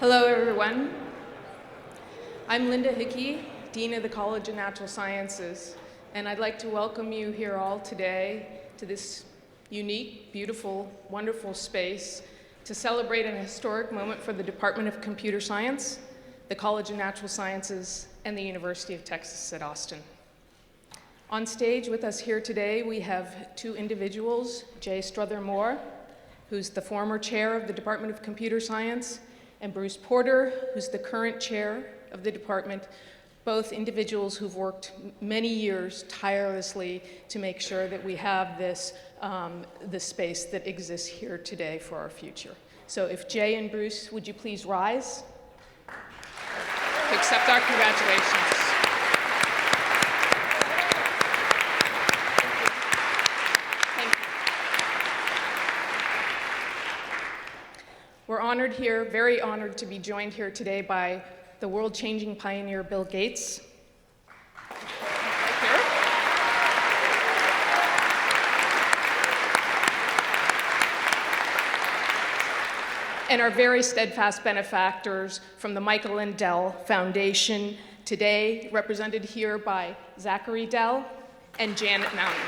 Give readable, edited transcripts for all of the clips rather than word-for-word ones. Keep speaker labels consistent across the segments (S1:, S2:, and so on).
S1: Hello, everyone. I'm Linda Hickey, Dean of the College of Natural Sciences, and I'd like to welcome you here all today to this unique, beautiful, wonderful space to celebrate an historic moment for the Department of Computer Science, the College of Natural Sciences, and the University of Texas at Austin. On stage with us here today, we have two individuals, Jay Strother-Moore, who's the former chair of the Department of Computer Science, and Bruce Porter, who's the current chair of the department, both individuals who've worked many years tirelessly to make sure that we have this space that exists here today for our future. So if Jay and Bruce, would you please rise to accept our congratulations. We're honored here, very honored to be joined here today by the world-changing pioneer, Bill Gates. Right here. And our very steadfast benefactors from the Michael and Dell Foundation, today represented here by Zachary Dell and Janet Mountain.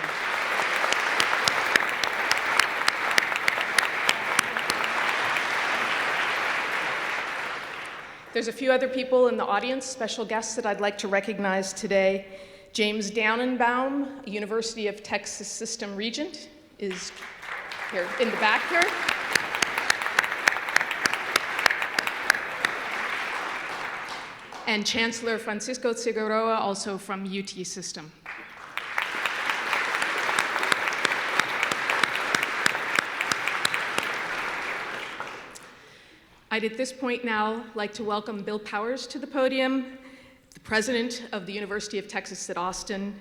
S1: There's a few other people in the audience, special guests that I'd like to recognize today. James Downenbaum, University of Texas System Regent, is here in the back here. And Chancellor Francisco Figueroa, also from UT System. I'd at this point now like to welcome Bill Powers to the podium, the president of the University of Texas at Austin.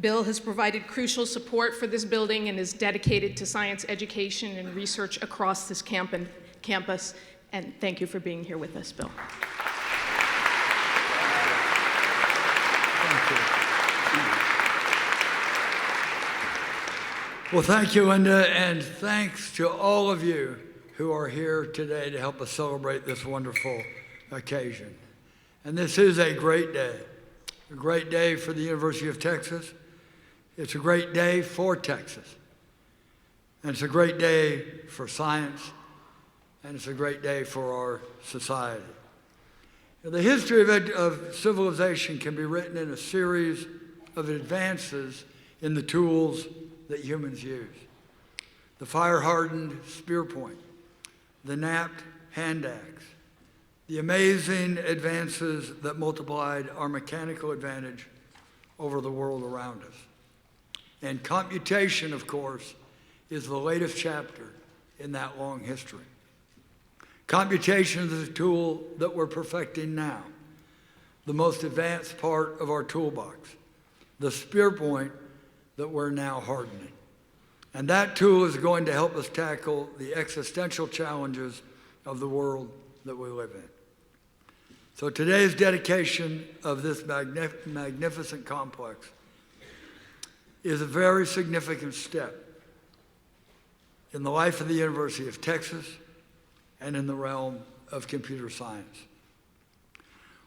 S1: Bill has provided crucial support for this building and is dedicated to science education and research across this campus. And thank you for being here with us, Bill.
S2: Thank you. Well, thank you, Linda, and thanks to all of you who are here today to help us celebrate this wonderful occasion. And this is a great day for the University of Texas. It's a great day for Texas. And it's a great day for science, and it's a great day for our society. The history of civilization can be written in a series of advances in the tools that humans use. The fire-hardened spear point, the napped hand axe, the amazing advances that multiplied our mechanical advantage over the world around us. And computation, of course, is the latest chapter in that long history. Computation is a tool that we're perfecting now, the most advanced part of our toolbox, the spear point that we're now hardening. And that tool is going to help us tackle the existential challenges of the world that we live in. So today's dedication of this magnificent complex is a very significant step in the life of the University of Texas and in the realm of computer science.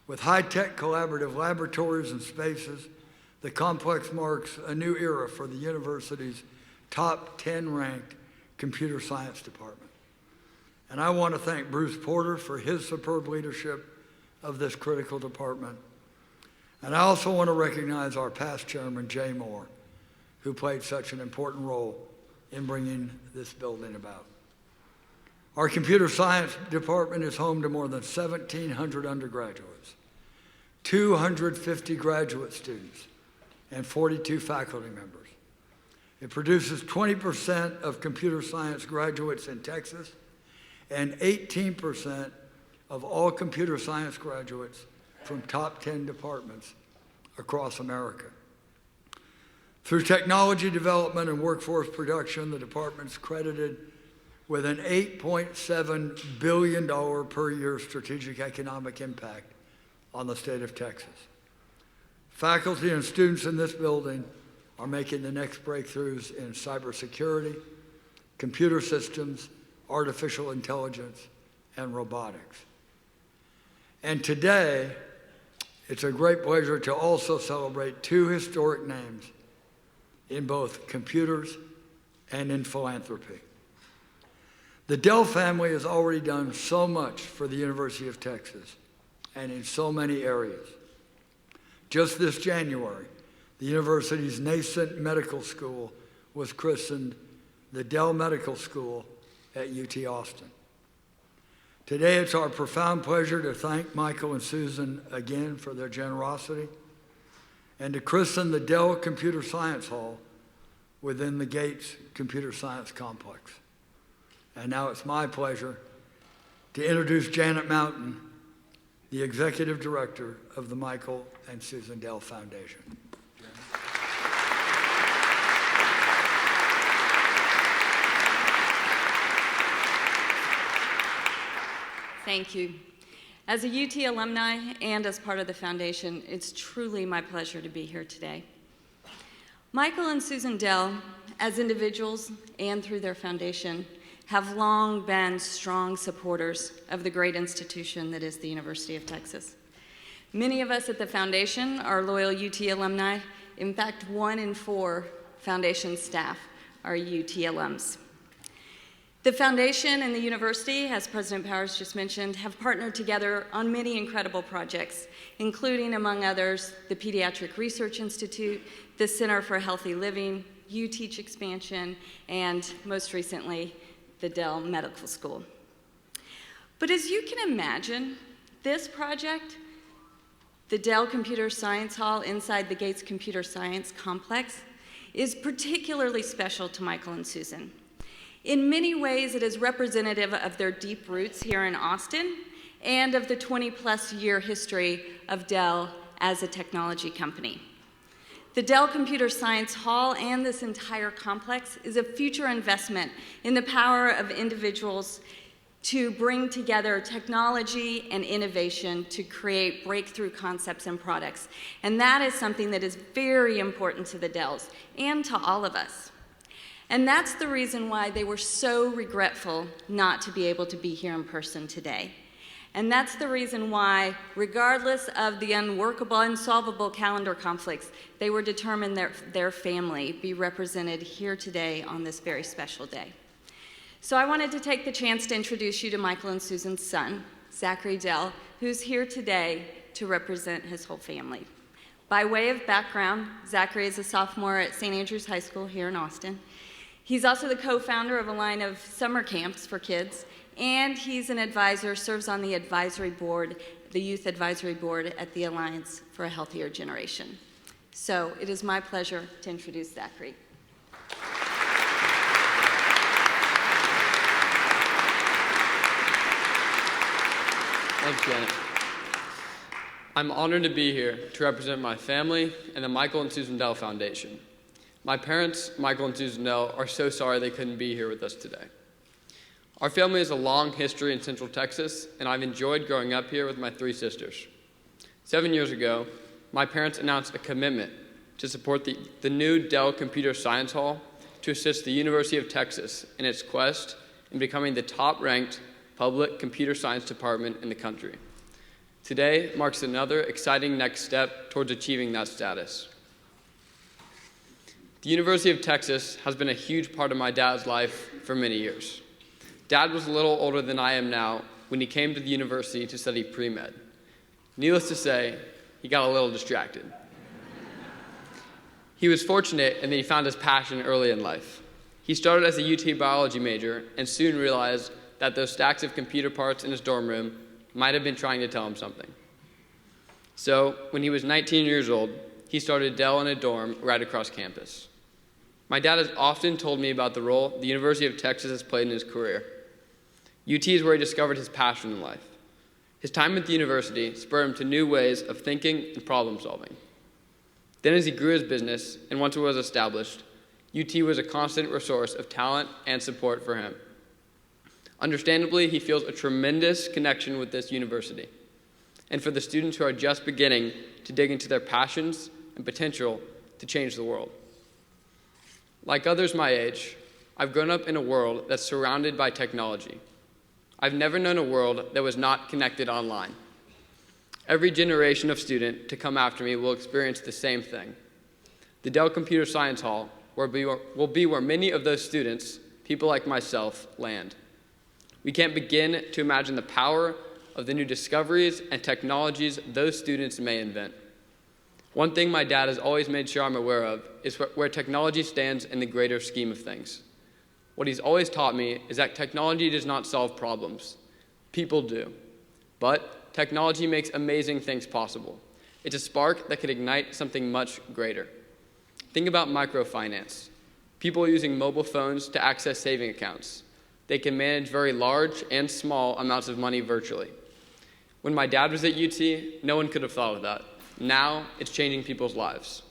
S2: With high-tech collaborative laboratories and spaces, the complex marks a new era for the university's top 10 ranked computer science department. And I want to thank Bruce Porter for his superb leadership of this critical department. And I also want to recognize our past chairman, Jay Moore, who played such an important role in bringing this building about. Our computer science department is home to more than 1,700 undergraduates, 250 graduate students, and 42 faculty members. It produces 20% of computer science graduates in Texas and 18% of all computer science graduates from top 10 departments across America. Through technology development and workforce production, the department's credited with an $8.7 billion per year strategic economic impact on the state of Texas. Faculty and students in this building are making the next breakthroughs in cybersecurity, computer systems, artificial intelligence, and robotics. And today, it's a great pleasure to also celebrate two historic names in both computers and in philanthropy. The Dell family has already done so much for the University of Texas and in so many areas. Just this January, the university's nascent medical school was christened the Dell Medical School at UT Austin. Today, it's our profound pleasure to thank Michael and Susan again for their generosity and to christen the Dell Computer Science Hall within the Gates Computer Science Complex. And now it's my pleasure to introduce Janet Mountain, the Executive Director of the Michael and Susan Dell Foundation.
S3: Thank you. As a UT alumni and as part of the foundation, it's truly my pleasure to be here today. Michael and Susan Dell, as individuals and through their foundation, have long been strong supporters of the great institution that is the University of Texas. Many of us at the foundation are loyal UT alumni. In fact, 1 in 4 foundation staff are UT alums. The foundation and the university, as President Powers just mentioned, have partnered together on many incredible projects, including, among others, the Pediatric Research Institute, the Center for Healthy Living, UTeach expansion, and most recently, the Dell Medical School. But as you can imagine, this project, the Dell Computer Science Hall inside the Gates Computer Science Complex, is particularly special to Michael and Susan. In many ways, it is representative of their deep roots here in Austin and of the 20-plus year history of Dell as a technology company. The Dell Computer Science Hall and this entire complex is a future investment in the power of individuals to bring together technology and innovation to create breakthrough concepts and products. And that is something that is very important to the Dells and to all of us. And that's the reason why they were so regretful not to be able to be here in person today. And that's the reason why, regardless of the unworkable, unsolvable calendar conflicts, they were determined that their family be represented here today on this very special day. So I wanted to take the chance to introduce you to Michael and Susan's son, Zachary Dell, who's here today to represent his whole family. By way of background, Zachary is a sophomore at St. Andrews High School here in Austin. He's also the co-founder of a line of summer camps for kids, and he's an advisor, serves on the advisory board, the youth advisory board at the Alliance for a Healthier Generation. So it is my pleasure to introduce Zachary.
S4: Thanks, Janet. I'm honored to be here to represent my family and the Michael and Susan Dell Foundation. My parents, Michael and Susan Dell, are so sorry they couldn't be here with us today. Our family has a long history in Central Texas, and I've enjoyed growing up here with my 3 sisters. 7 years ago, my parents announced a commitment to support the new Dell Computer Science Hall to assist the University of Texas in its quest in becoming the top-ranked public computer science department in the country. Today marks another exciting next step towards achieving that status. The University of Texas has been a huge part of my dad's life for many years. Dad was a little older than I am now when he came to the university to study pre-med. Needless to say, he got a little distracted. He was fortunate in that he found his passion early in life. He started as a UT biology major and soon realized that those stacks of computer parts in his dorm room might have been trying to tell him something. So, when he was 19 years old, he started Dell in a dorm right across campus. My dad has often told me about the role the University of Texas has played in his career. UT is where he discovered his passion in life. His time at the university spurred him to new ways of thinking and problem solving. Then as he grew his business, and once it was established, UT was a constant resource of talent and support for him. Understandably, he feels a tremendous connection with this university, and for the students who are just beginning to dig into their passions and potential to change the world. Like others my age, I've grown up in a world that's surrounded by technology. I've never known a world that was not connected online. Every generation of student to come after me will experience the same thing. The Dell Computer Science Hall will be where many of those students, people like myself, land. We can't begin to imagine the power of the new discoveries and technologies those students may invent. One thing my dad has always made sure I'm aware of is where technology stands in the greater scheme of things. What he's always taught me is that technology does not solve problems. People do. But technology makes amazing things possible. It's a spark that could ignite something much greater. Think about microfinance. People using mobile phones to access saving accounts. They can manage very large and small amounts of money virtually. When my dad was at UT, no one could have thought of that. Now, it's changing people's lives.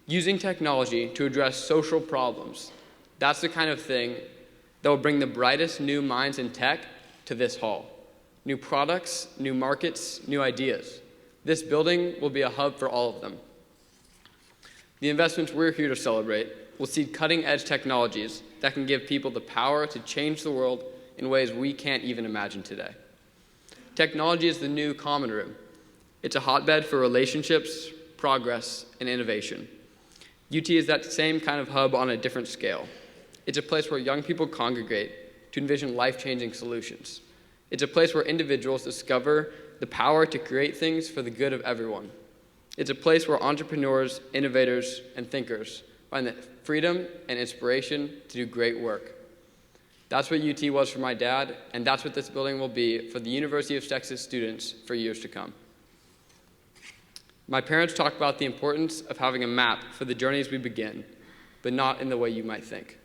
S4: Using technology to address social problems, that's the kind of thing that will bring the brightest new minds in tech to this hall. New products, new markets, new ideas. This building will be a hub for all of them. The investments we're here to celebrate will seed cutting-edge technologies that can give people the power to change the world in ways we can't even imagine today. Technology is the new common room. It's a hotbed for relationships, progress, and innovation. UT is that same kind of hub on a different scale. It's a place where young people congregate to envision life-changing solutions. It's a place where individuals discover the power to create things for the good of everyone. It's a place where entrepreneurs, innovators, and thinkers find the freedom and inspiration to do great work. That's what UT was for my dad, and that's what this building will be for the University of Texas students for years to come. My parents talk about the importance of having a map for the journeys we begin, but not in the way you might think.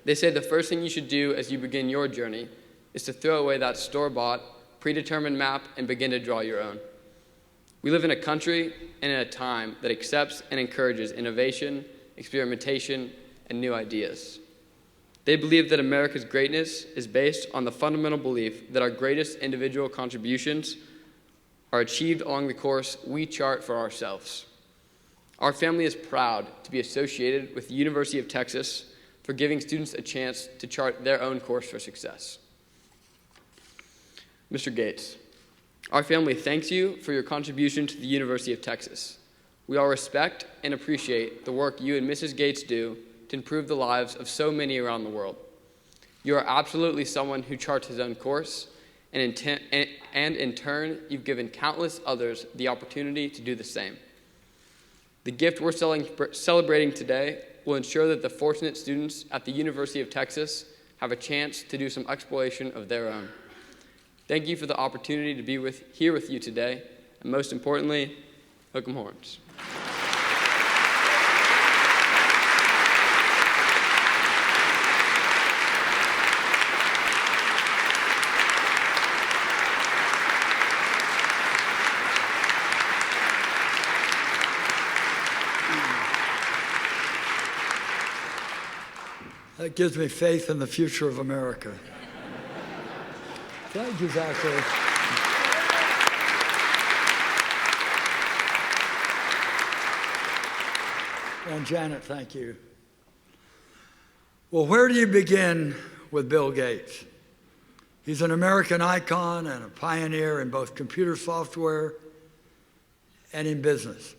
S4: They say the first thing you should do as you begin your journey is to throw away that store-bought, predetermined map and begin to draw your own. We live in a country and in a time that accepts and encourages innovation, experimentation, and new ideas. They believe that America's greatness is based on the fundamental belief that our greatest individual contributions are achieved along the course we chart for ourselves. Our family is proud to be associated with the University of Texas for giving students a chance to chart their own course for success. Mr. Gates, our family thanks you for your contribution to the University of Texas. We all respect and appreciate the work you and Mrs. Gates do to improve the lives of so many around the world. You are absolutely someone who charts his own course, and in turn, you've given countless others the opportunity to do the same. The gift we're celebrating today will ensure that the fortunate students at the University of Texas have a chance to do some exploration of their own. Thank you for the opportunity to be here with you today, and most importantly, hook 'em horns.
S2: That gives me faith in the future of America. Thank you, Zachary. And Janet, thank you. Well, where do you begin with Bill Gates? He's an American icon and a pioneer in both computer software and in business.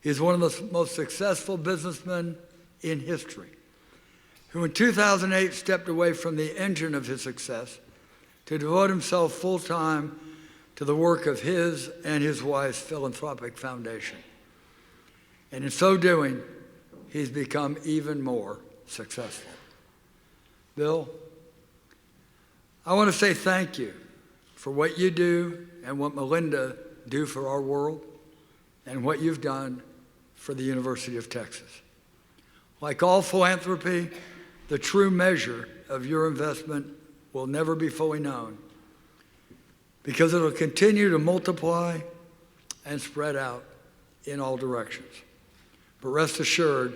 S2: He's one of the most successful businessmen in history, who in 2008 stepped away from the engine of his success to devote himself full-time to the work of his and his wife's philanthropic foundation. And in so doing, he's become even more successful. Bill, I want to say thank you for what you do and what Melinda do for our world and what you've done for the University of Texas. Like all philanthropy, the true measure of your investment will never be fully known because it'll continue to multiply and spread out in all directions. But rest assured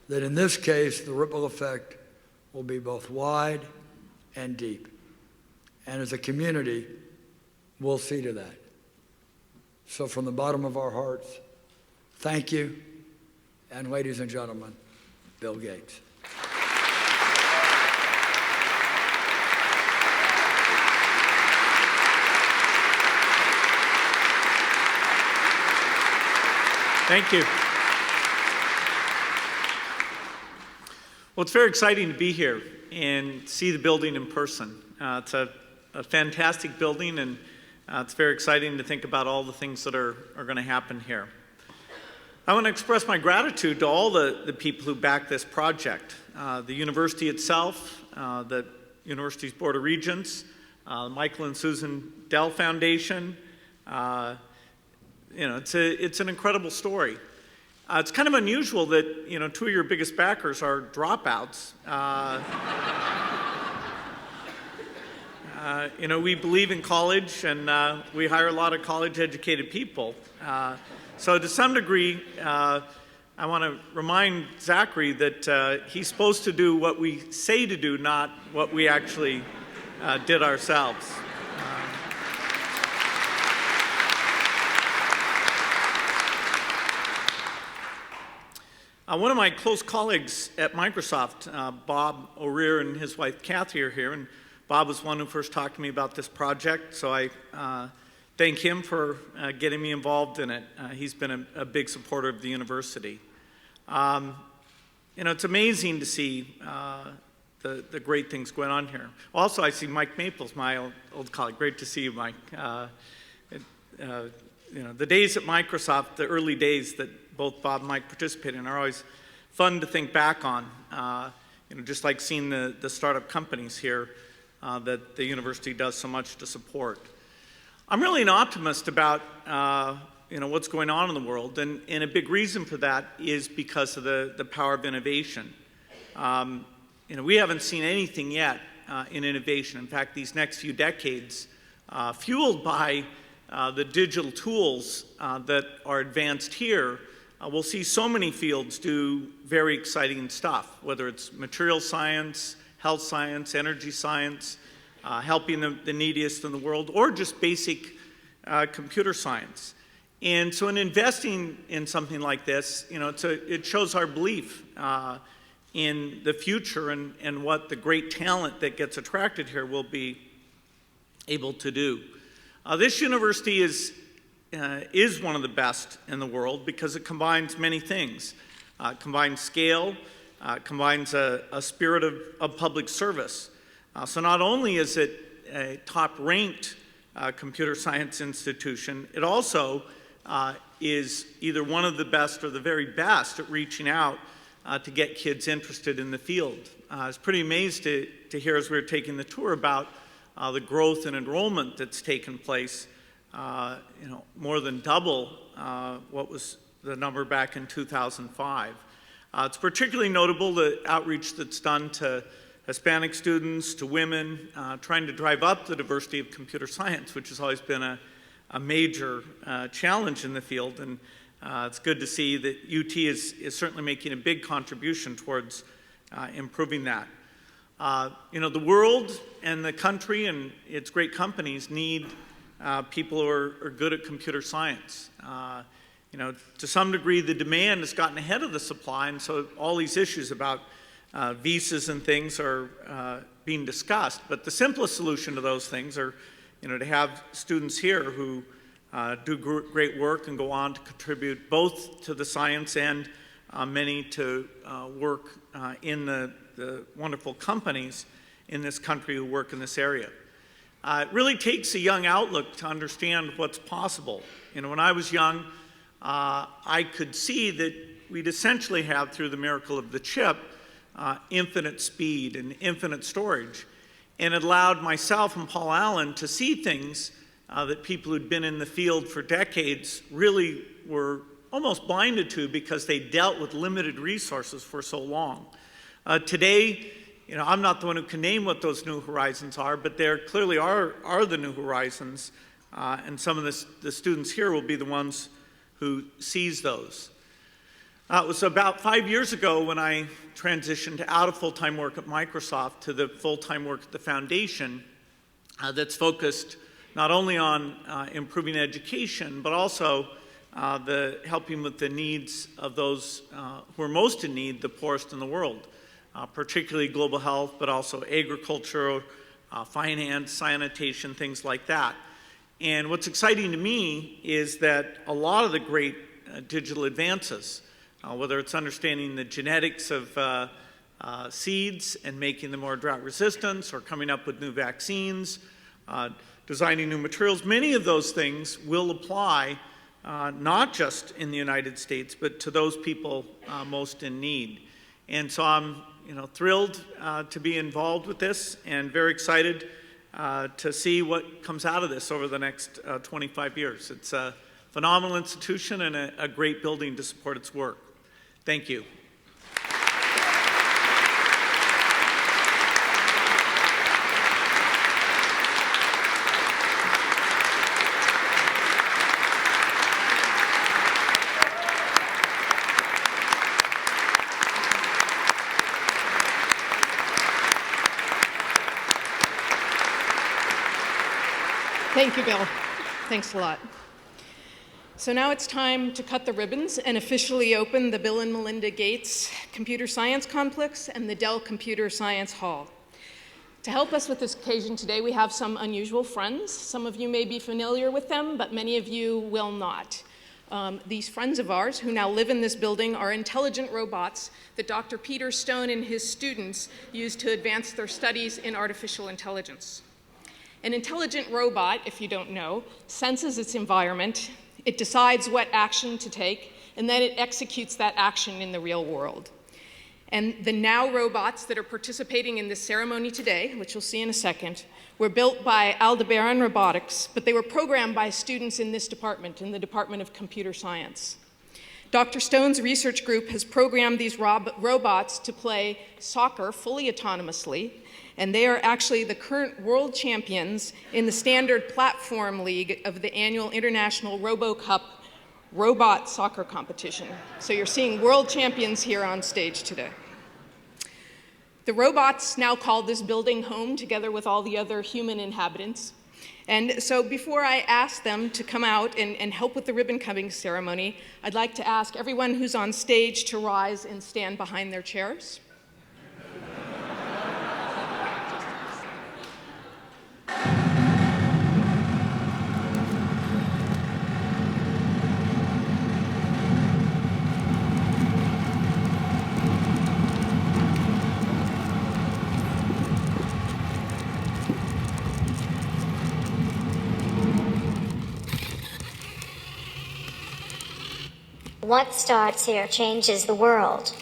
S2: that in this case, the ripple effect will be both wide and deep. And as a community, we'll see to that. So from the bottom of our hearts, thank you. And ladies and gentlemen, Bill Gates.
S5: Thank you. Well, it's very exciting to be here and see the building in person. It's a fantastic building, and it's very exciting to think about all the things that are going to happen here. I want to express my gratitude to all the people who backed this project. The university itself, the university's Board of Regents, Michael and Susan Dell Foundation. It's an incredible story. It's kind of unusual that, two of your biggest backers are dropouts. We believe in college, and we hire a lot of college-educated people. So to some degree, I want to remind Zachary that he's supposed to do what we say to do, not what we actually did ourselves. One of my close colleagues at Microsoft, Bob O'Rear and his wife Kathy are here, and Bob was one who first talked to me about this project, so I thank him for getting me involved in it. He's been a big supporter of the university. It's amazing to see the great things going on here. Also, I see Mike Maples, my old colleague. Great to see you, Mike. The days at Microsoft, the early days that both Bob and Mike participate in, are always fun to think back on. Just like seeing the startup companies here that the university does so much to support. I'm really an optimist about what's going on in the world, and a big reason for that is because of the power of innovation. We haven't seen anything yet in innovation. In fact, these next few decades, fueled by the digital tools that are advanced here, we'll see so many fields do very exciting stuff, whether it's material science, health science, energy science, helping the neediest in the world, or just basic computer science. And so in investing in something like this, it shows our belief in the future and what the great talent that gets attracted here will be able to do. This university is one of the best in the world because it combines many things. It combines scale, combines a spirit of public service. So not only is it a top-ranked computer science institution, it also is either one of the best or the very best at reaching out to get kids interested in the field. I was pretty amazed to hear as we were taking the tour about the growth in enrollment that's taken place. More than double what was the number back in 2005. It's particularly notable the outreach that's done to Hispanic students, to women, trying to drive up the diversity of computer science, which has always been a major challenge in the field. And it's good to see that UT is certainly making a big contribution towards improving that. The world and the country and its great companies need people who are good at computer science. To some degree, the demand has gotten ahead of the supply, and so all these issues about visas and things are being discussed. But the simplest solution to those things are, to have students here who do great work and go on to contribute both to the science and many to work in the wonderful companies in this country who work in this area. It really takes a young outlook to understand what's possible. When I was young, I could see that we'd essentially have, through the miracle of the chip, infinite speed and infinite storage. And it allowed myself and Paul Allen to see things that people who'd been in the field for decades really were almost blinded to because they dealt with limited resources for so long. Today, I'm not the one who can name what those new horizons are, but there clearly are the new horizons, and some of the students here will be the ones who seize those. It was about 5 years ago when I transitioned out of full-time work at Microsoft to the full-time work at the foundation that's focused not only on improving education, but also helping with the needs of those who are most in need, the poorest in the world, particularly global health, but also agriculture, finance, sanitation, things like that. And what's exciting to me is that a lot of the great digital advances, whether it's understanding the genetics of seeds and making them more drought resistant, or coming up with new vaccines, designing new materials. Many of those things will apply not just in the United States, but to those people most in need. And so I'm thrilled to be involved with this, and very excited to see what comes out of this over the next 25 years. It's a phenomenal institution and a great building to support its work. Thank you.
S1: Thank you, Bill. Thanks a lot. So now it's time to cut the ribbons and officially open the Bill and Melinda Gates Computer Science Complex and the Dell Computer Science Hall. To help us with this occasion today, we have some unusual friends. Some of you may be familiar with them, but many of you will not. These friends of ours who now live in this building are intelligent robots that Dr. Peter Stone and his students use to advance their studies in artificial intelligence. An intelligent robot, if you don't know, senses its environment, it decides what action to take, and then it executes that action in the real world. And the now robots that are participating in this ceremony today, which you'll see in a second, were built by Aldebaran Robotics, but they were programmed by students in this department, in the Department of Computer Science. Dr. Stone's research group has programmed these robots to play soccer fully autonomously, and they are actually the current world champions in the standard platform league of the annual International RoboCup robot soccer competition. So you're seeing world champions here on stage today. The robots now call this building home together with all the other human inhabitants. And so before I ask them to come out and help with the ribbon cutting ceremony, I'd like to ask everyone who's on stage to rise and stand behind their chairs.
S6: What starts here changes the world.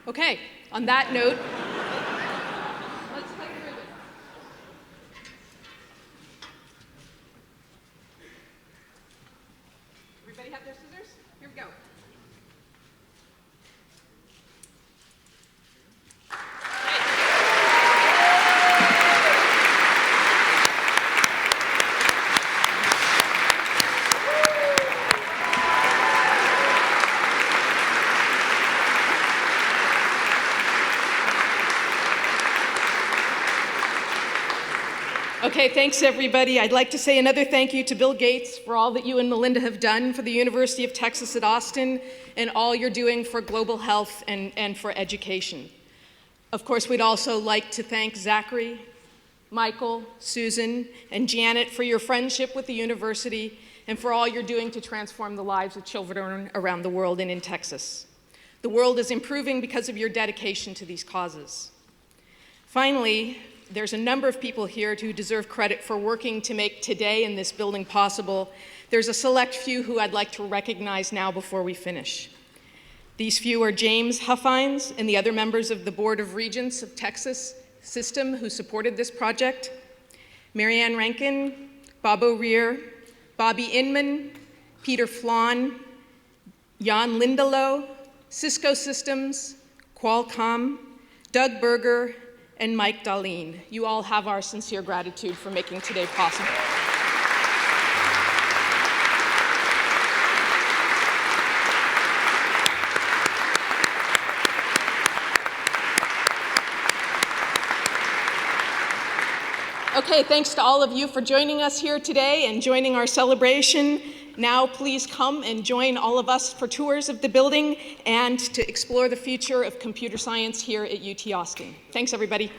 S1: Okay, on that note, let's cut the ribbon. Everybody have their scissors? Here we go. Okay, thanks everybody. I'd like to say another thank you to Bill Gates for all that you and Melinda have done for the University of Texas at Austin and all you're doing for global health and for education. Of course, we'd also like to thank Zachary, Michael, Susan, and Janet for your friendship with the university and for all you're doing to transform the lives of children around the world and in Texas. The world is improving because of your dedication to these causes. Finally, there's a number of people here who deserve credit for working to make today in this building possible. There's a select few who I'd like to recognize now before we finish. These few are James Huffines and the other members of the Board of Regents of Texas System who supported this project, Marianne Rankin, Bob O'Rear, Bobby Inman, Peter Flan, Jan Lindelow, Cisco Systems, Qualcomm, Doug Berger, and Mike Darlene. You all have our sincere gratitude for making today possible. Okay, thanks to all of you for joining us here today and joining our celebration. Now please come and join all of us for tours of the building and to explore the future of computer science here at UT Austin. Thanks, everybody.